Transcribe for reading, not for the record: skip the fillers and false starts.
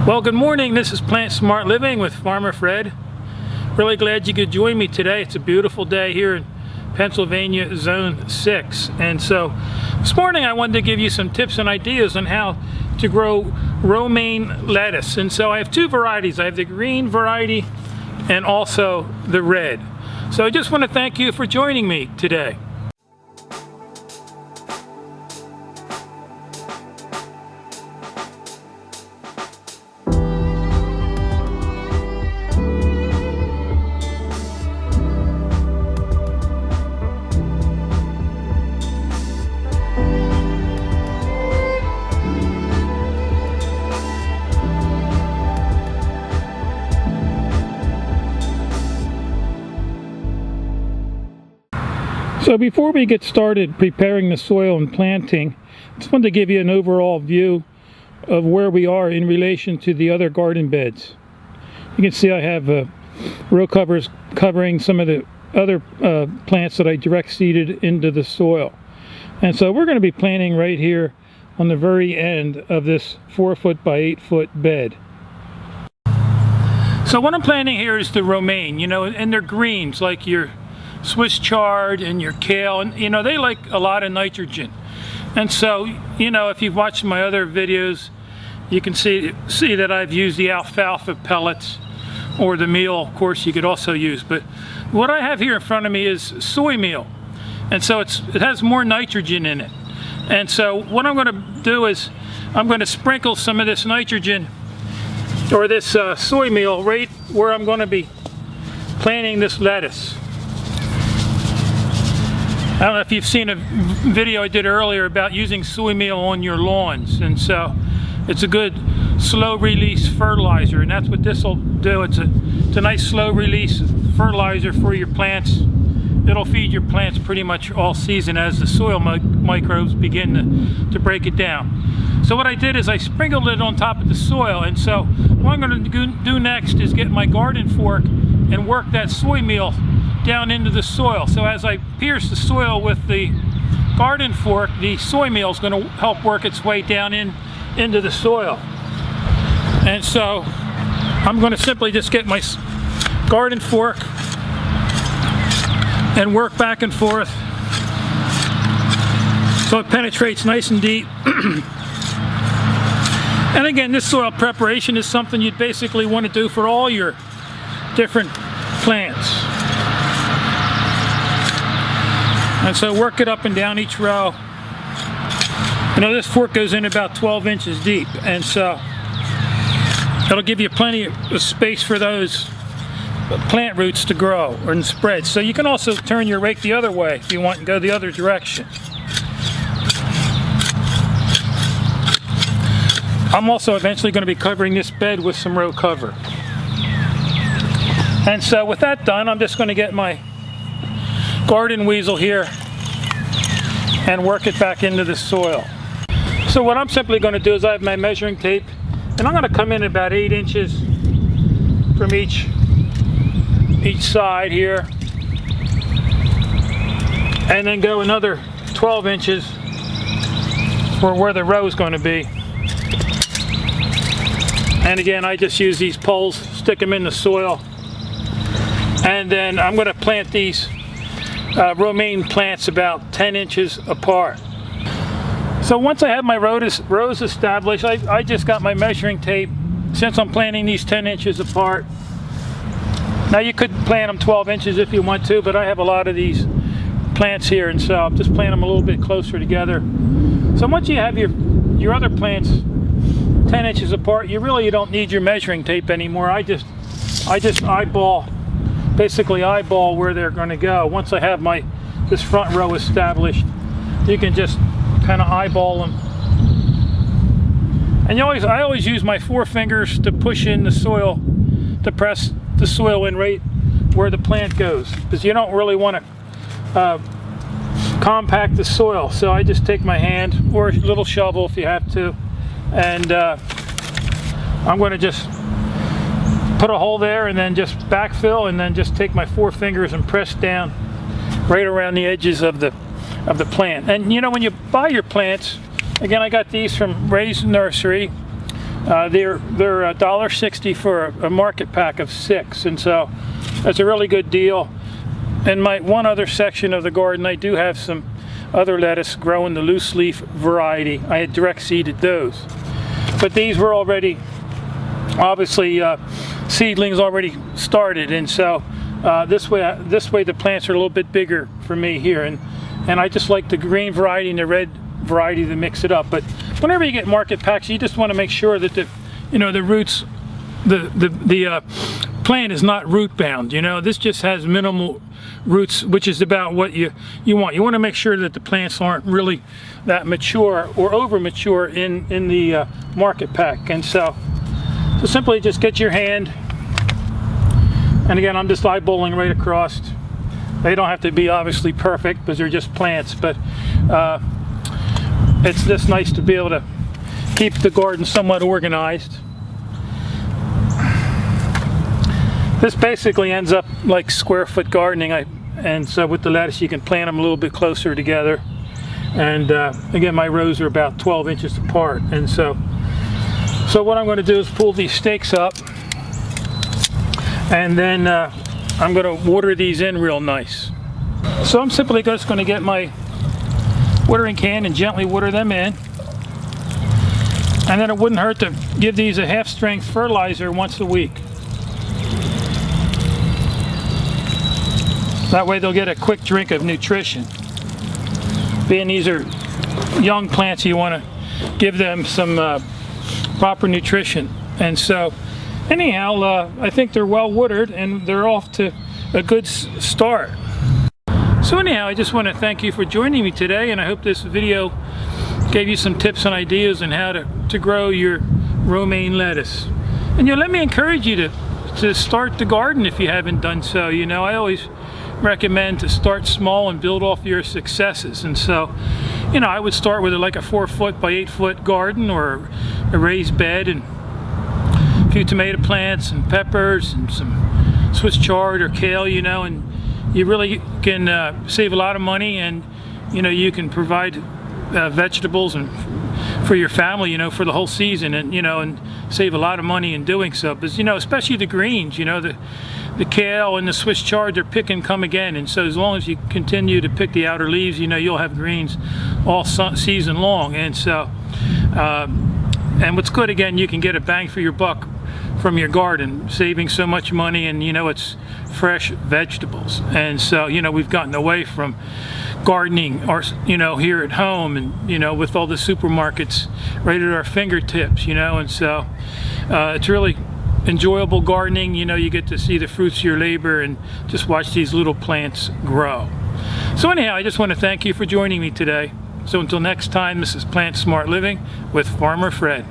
Well, good morning. This is Plant Smart Living with Farmer Fred. Really glad you could join me today. It's a beautiful day here in Pennsylvania Zone 6. And so this morning I wanted to give you some tips and ideas on how to grow romaine lettuce. And so I have two varieties. I have the green variety and also the red. So I just want to thank you for joining me today. So before we get started preparing the soil and planting, I just wanted to give you an overall view of where we are in relation to the other garden beds. You can see I have row covers covering some of the other plants that I direct seeded into the soil. And so we're going to be planting right here on the very end of this 4-foot by 8-foot bed. So what I'm planting here is the romaine, and they're greens like your Swiss chard and your kale, and they like a lot of nitrogen. And so if you've watched my other videos, you can see that I've used the alfalfa pellets or the meal, of course you could also use, but what I have here in front of me is soy meal, and so it has more nitrogen in it. And so what I'm going to do is I'm going to sprinkle some of this nitrogen or this soy meal right where I'm going to be planting this lettuce. I don't know if you've seen a video I did earlier about using soy meal on your lawns, and so it's a good slow release fertilizer, and that's what this will do. It's a nice slow release fertilizer for your plants. It'll feed your plants pretty much all season as the soil microbes begin to break it down. So what I did is I sprinkled it on top of the soil, and so what I'm going to do next is get my garden fork and work that soy meal down into the soil. So as I pierce the soil with the garden fork, the soy meal is going to help work its way down into the soil. And so I'm going to simply just get my garden fork and work back and forth so it penetrates nice and deep. And again, this soil preparation is something you'd basically want to do for all your different plants. And so work it up and down each row. This fork goes in about 12 inches deep, and so it'll give you plenty of space for those plant roots to grow and spread. So you can also turn your rake the other way if you want and go the other direction. I'm also eventually going to be covering this bed with some row cover. And so with that done, I'm just going to get my garden weasel here and work it back into the soil. So what I'm simply going to do is I have my measuring tape, and I'm going to come in about 8 inches from each side here, and then go another 12 inches for where the row is going to be. And again, I just use these poles, stick them in the soil, and then I'm going to plant these romaine plants about 10 inches apart. So once I have my rows established, I just got my measuring tape, since I'm planting these 10 inches apart. Now you could plant them 12 inches if you want to, but I have a lot of these plants here, and so I'm just planting them a little bit closer together. So once you have your other plants 10 inches apart, you don't need your measuring tape anymore. I just basically eyeball where they're going to go. Once I have this front row established, you can just kind of eyeball them. And I always use my 4 fingers to push in the soil, to press the soil in right where the plant goes, because you don't really want to compact the soil. So I just take my hand or a little shovel if you have to, and I'm going to just put a hole there and then just backfill, and then just take my 4 fingers and press down right around the edges of the plant. And when you buy your plants, again, I got these from Ray's Nursery. They're $1.60 for a market pack of 6, and so that's a really good deal. In my one other section of the garden, I do have some other lettuce growing the loose leaf variety. I had direct seeded those, but these were already obviously seedlings already started, and so this way the plants are a little bit bigger for me here, and I just like the green variety and the red variety to mix it up. But whenever you get market packs, you just want to make sure that the roots, the plant is not root bound. This just has minimal roots, which is about what you want. You want to make sure that the plants aren't really that mature or over mature in the market pack. And so simply just get your hand, and again, I'm just eyeballing right across. They don't have to be obviously perfect because they're just plants, but it's just nice to be able to keep the garden somewhat organized. This basically ends up like square foot gardening, and so with the lettuce you can plant them a little bit closer together. And again, my rows are about 12 inches apart, and so what I'm going to do is pull these stakes up, and then I'm going to water these in real nice. So I'm simply just going to get my watering can and gently water them in, and then it wouldn't hurt to give these a half-strength fertilizer once a week. That way they'll get a quick drink of nutrition. Being these are young plants, you want to give them some proper nutrition. And so anyhow, I think they're well watered and they're off to a good start. So anyhow, I just want to thank you for joining me today, and I hope this video gave you some tips and ideas on how to grow your romaine lettuce. And let me encourage you to start the garden if you haven't done so. I always recommend to start small and build off your successes. And so I would start with like a 4-foot by 8-foot garden or a raised bed, and a few tomato plants and peppers and some Swiss chard or kale, and you really can save a lot of money, and you can provide vegetables and for your family, for the whole season, and save a lot of money in doing so. But especially the greens, the kale and the Swiss chard, they're pick and come again, and so as long as you continue to pick the outer leaves, you'll have greens all season long. And so and what's good, again, you can get a bang for your buck from your garden, saving so much money, and it's fresh vegetables. And so we've gotten away from gardening or here at home, and with all the supermarkets right at our fingertips, and so it's really enjoyable gardening. You get to see the fruits of your labor and just watch these little plants grow. So anyhow, I just want to thank you for joining me today. So until next time, this is Plant Smart Living with Farmer Fred.